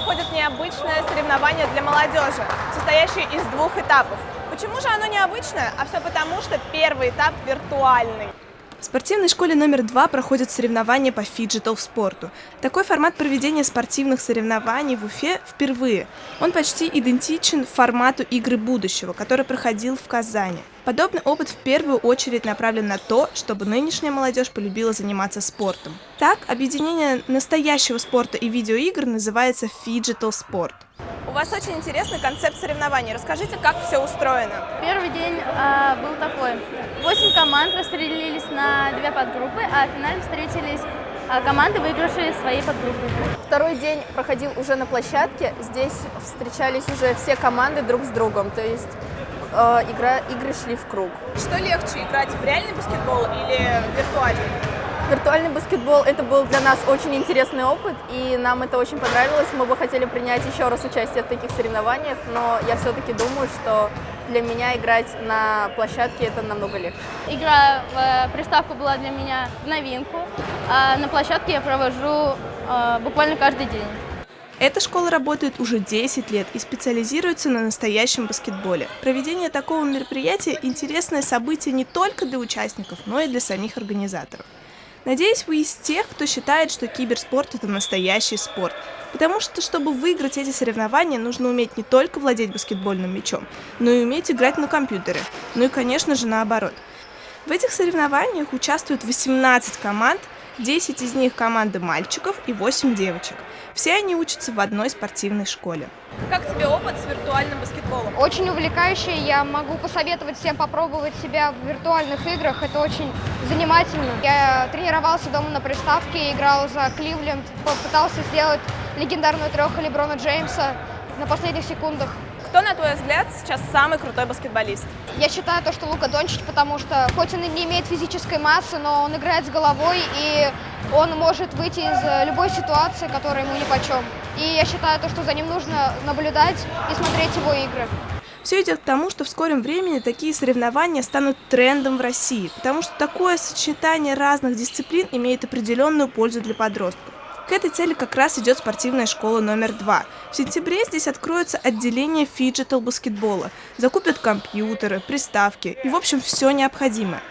проходит необычное соревнование для молодежи, состоящее из двух этапов. Почему же оно необычное? А все потому, что первый этап виртуальный. В спортивной школе номер 2 проходят соревнования по фиджитал-спорту. Такой формат проведения спортивных соревнований в Уфе впервые. Он почти идентичен формату игры будущего, который проходил в Казани. Подобный опыт в первую очередь направлен на то, чтобы нынешняя молодежь полюбила заниматься спортом. Так, объединение настоящего спорта и видеоигр называется фиджитал-спорт. У вас очень интересный концепт соревнований. Расскажите, как все устроено. Первый день был такой. 8 команд распределились на 2 подгруппы, а в финале встретились команды, выигравшие свои подгруппы. Второй день проходил уже на площадке. Здесь встречались уже все команды друг с другом, то есть игры шли в круг. Что легче, играть в реальный баскетбол или виртуальный? Виртуальный баскетбол – это был для нас очень интересный опыт, и нам это очень понравилось. Мы бы хотели принять еще раз участие в таких соревнованиях, но я все-таки думаю, что для меня играть на площадке – это намного легче. Игра в приставку была для меня в новинку, а на площадке я провожу буквально каждый день. Эта школа работает уже 10 лет и специализируется на настоящем баскетболе. Проведение такого мероприятия – интересное событие не только для участников, но и для самих организаторов. Надеюсь, вы из тех, кто считает, что киберспорт – это настоящий спорт. Потому что, чтобы выиграть эти соревнования, нужно уметь не только владеть баскетбольным мячом, но и уметь играть на компьютере. Ну и, конечно же, наоборот. В этих соревнованиях участвуют 18 команд, 10 из них команды мальчиков и 8 девочек. Все они учатся в одной спортивной школе. Как тебе опыт с виртуальным баскетболом? Очень увлекающий. Я могу посоветовать всем попробовать себя в виртуальных играх. Это очень занимательно. Я тренировался дома на приставке, играл за Кливленд, попытался сделать легендарную треху Леброна Джеймса на последних секундах. Кто, на твой взгляд, сейчас самый крутой баскетболист? Я считаю то, что Лука Дончич, потому что хоть он и не имеет физической массы, но он играет с головой, и он может выйти из любой ситуации, которая ему нипочем. И я считаю то, что за ним нужно наблюдать и смотреть его игры. Все идет к тому, что в скором времени такие соревнования станут трендом в России, потому что такое сочетание разных дисциплин имеет определенную пользу для подростков. К этой цели как раз идет спортивная школа номер 2. В сентябре здесь откроется отделение фиджитал-баскетбола, закупят компьютеры, приставки и, в общем, все необходимое.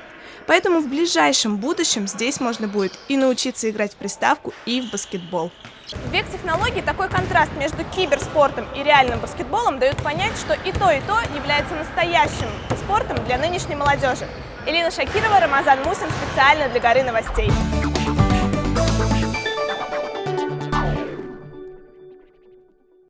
Поэтому в ближайшем будущем здесь можно будет и научиться играть в приставку, и в баскетбол. В век технологий такой контраст между киберспортом и реальным баскетболом дают понять, что и то является настоящим спортом для нынешней молодежи. Элина Шакирова, Рамазан Мусин специально для «Горы новостей».